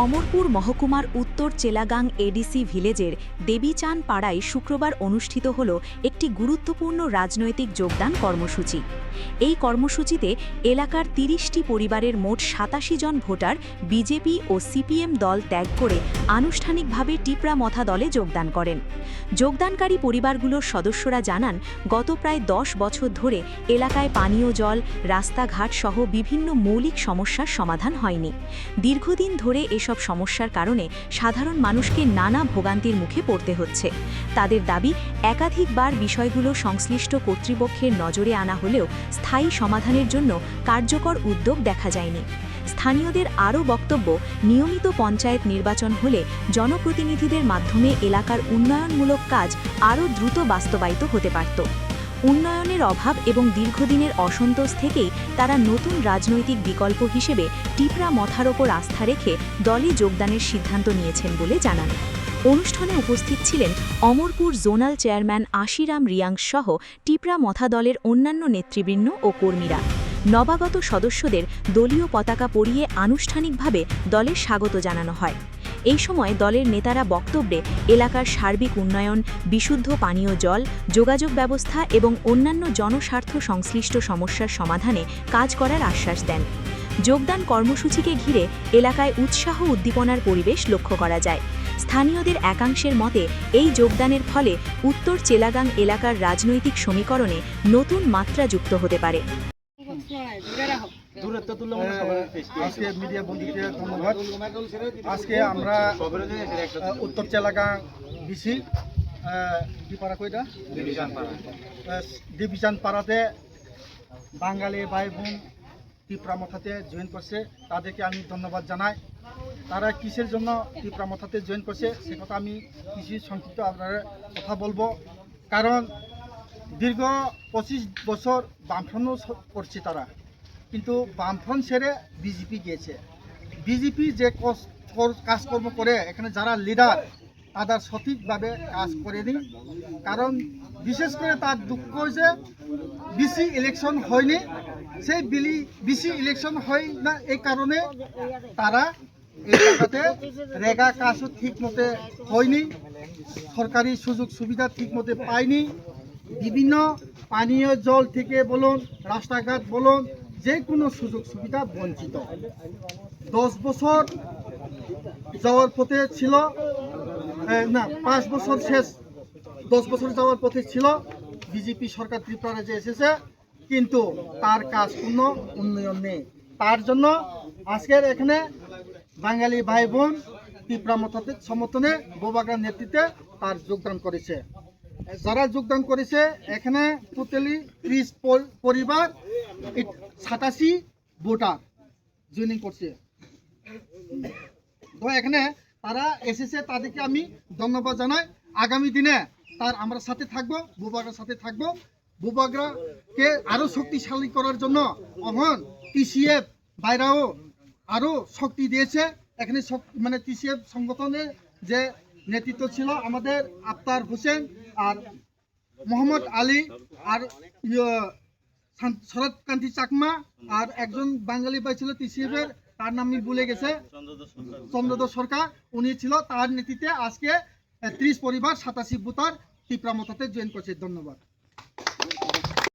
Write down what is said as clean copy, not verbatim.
অমরপুর মহকুমার উত্তর চেলাগাং এডিসি ভিলেজের দেবীচান পাড়ায় শুক্রবার অনুষ্ঠিত হল একটি গুরুত্বপূর্ণ রাজনৈতিক যোগদান কর্মসূচি। এই কর্মসূচিতে এলাকার ৩০টি পরিবারের মোট ৮৭ জন ভোটার বিজেপি ও সিপিএম দল ত্যাগ করে আনুষ্ঠানিকভাবে টিপরা মথা দলে যোগদান করেন। যোগদানকারী পরিবারগুলোর সদস্যরা জানান, গত প্রায় ১০ বছর ধরে এলাকায় পানীয় জল, রাস্তাঘাট সহ বিভিন্ন মৌলিক সমস্যার সমাধান হয়নি। দীর্ঘদিন ধরে এসব সমস্যার কারণে সাধারণ মানুষকে নানা ভোগান্তির মুখে পড়তে হচ্ছে। তাদের দাবি, একাধিকবার বিষয়গুলো সংশ্লিষ্ট কর্তৃপক্ষের নজরে আনা হলেও স্থায়ী সমাধানের জন্য কার্যকর উদ্যোগ দেখা যায়নি। স্থানীয়দের আরও বক্তব্য, নিয়মিত পঞ্চায়েত নির্বাচন হলে জনপ্রতিনিধিদের মাধ্যমে এলাকার উন্নয়নমূলক কাজ আরও দ্রুত বাস্তবায়িত হতে পারত। উন্নয়নের অভাব এবং দীর্ঘদিনের অসন্তোষ থেকেই তারা নতুন রাজনৈতিক বিকল্প হিসেবে টিপরা মথার ওপর আস্থা রেখে দলে যোগদানের সিদ্ধান্ত নিয়েছেন বলে জানান। অনুষ্ঠানে উপস্থিত ছিলেন অমরপুর জোনাল চেয়ারম্যান আশিরাম রিয়াংস সহ টিপরা মথা দলের অন্যান্য নেতৃবৃন্দ ও কর্মীরা। নবাগত সদস্যদের দলীয় পতাকা পরিয়ে আনুষ্ঠানিকভাবে দলের স্বাগত জানানো হয়। এই সময় দলের নেতারা বক্তব্যে এলাকার সার্বিক উন্নয়ন, বিশুদ্ধ পানীয় জল, যোগাযোগ ব্যবস্থা এবং অন্যান্য জনস্বার্থ সংশ্লিষ্ট সমস্যার সমাধানে কাজ করার আশ্বাস দেন। যোগদান কর্মসূচিকে ঘিরে এলাকায় উৎসাহ উদ্দীপনার পরিবেশ লক্ষ্য করা যায়। স্থানীয়দের একাংশের মতে, এই যোগদানের ফলে উত্তর চেলাগাং এলাকার রাজনৈতিক সমীকরণে নতুন মাত্রা যুক্ত হতে পারে। আজকে মিডিয়া বন্ধুকে ধন্যবাদ। আজকে আমরা উত্তর চেলাগাং বিসি কি পাড়া কইটা দেবীচান পাড়াতে বাঙালি ভাই বোন টিপরা মথাতে জয়েন করছে, তাদেরকে আমি ধন্যবাদ জানাই। তারা কিসের জন্য টিপরা মথাতে জয়েন করছে সে কথা আমি কিছু সংক্ষিপ্ত আপনারা কথা বলবো। কারণ দীর্ঘ ২৫ বছর বামফ্রন্ট করছে তারা, কিন্তু বামফ্রন্ট ছেড়ে বিজেপি গিয়েছে। বিজেপি যে কাজকর্ম করে এখানে যারা লিডার তাদের সঠিকভাবে কাজ করেনি। কারণ বিশেষ করে তার দুঃখ হয়েছে বিসি ইলেকশন হয়নি, সেই বিসি ইলেকশন হয় না, এই কারণে তারা এই জায়গাতে রেগা কাজও ঠিক মতে হয়নি, সরকারি সুযোগ সুবিধা ঠিক মতে পায়নি। বিভিন্ন পানীয় জল থেকে বলুন, রাস্তাঘাট বলুন, যে কোনো সুযোগ সুবিধা বঞ্চিত। 10 বছর যাওয়ার পথে ছিল না, 5 বছর শেষ, 10 বছর যাওয়ার পথে ছিল বিজেপি সরকার ত্রিপুরা যে এসেছে, কিন্তু তার কাজ কোনো উন্নয়ন নেই। তার জন্য আজকের এখানে বাঙালি ভাই বোন ত্রিপুরা মথাতে সমর্থনে বোবাগার নেতৃত্বে তার যোগদান করেছে। যারা যোগদান করেছে এখানে টোটালি 30 পরিবার, 87 ভোটার জয়েনিং করছে। তো এখানে তারা এসেছে, তাদেরকে আমি ধন্যবাদ জানাই। আগামী দিনে আমরা সাথে থাকবো, বোবাগার সাথে থাকবো। বোবাগাকে আরো শক্তিশালী করার জন্য এখন টিসিএফ বাইরাও আরো শক্তি দিয়েছে। এখানে মানে টিসিএফ সংগঠনের যে নেতৃত্ব ছিল আমাদের আফতার হোসেন আর মোহাম্মদ আলী আর শরৎকান্তি চাকমা, আর একজন বাঙালি ভাই ছিল টিসিএফের, তার নাম আমি ভুলে গেছে, চন্দ্রধর সরকার, উনি ছিল। তার নেতৃত্বে আজকে 30 পরিবার 87 ভোটার টিপরা মথাতে জয়েন করছে। ধন্যবাদ।